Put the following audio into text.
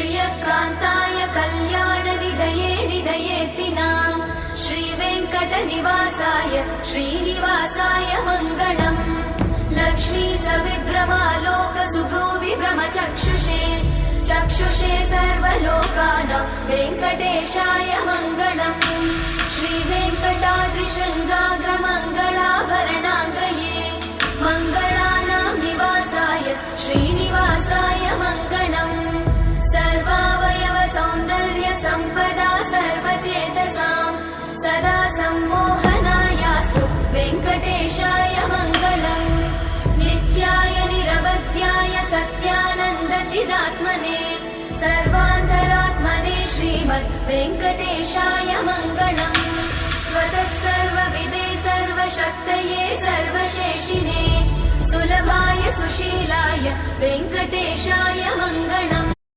श्रियकान्ताय कल्याणनिधये निधयेतिनाम् श्रीवेङ्कटनिवासाय श्रीनिवासाय मङ्गलम् लक्ष्मी सविभ्रमालोकसुभ्रूविभ्रमचक्षुषे चक्षुषे सर्वलोकानां वेङ्कटेशाय मङ्गलम् श्रीवेङ्कटाद्रिशृङ्गाग्रमङ्गलाभरणाङ्गये मङ्गलानां निवासाय श्रीनिवासाय मङ्गलम् सर्वावयव सौन्दर्य सम्पदा सर्वचेतसां सदा सम्मोहनायास्तु वेङ्कटेशाय मङ्गलम् नित्याय निरवध्याय सत्यानन्दचिदात्मने सर्वान्तरात्मने श्रीमद् वेङ्कटेशाय मङ्गलम् स्वतः सर्वविदे सर्वशक्तये सर्वशेषिने सुलभाय सुशीलाय वेङ्कटेशाय मङ्गलम्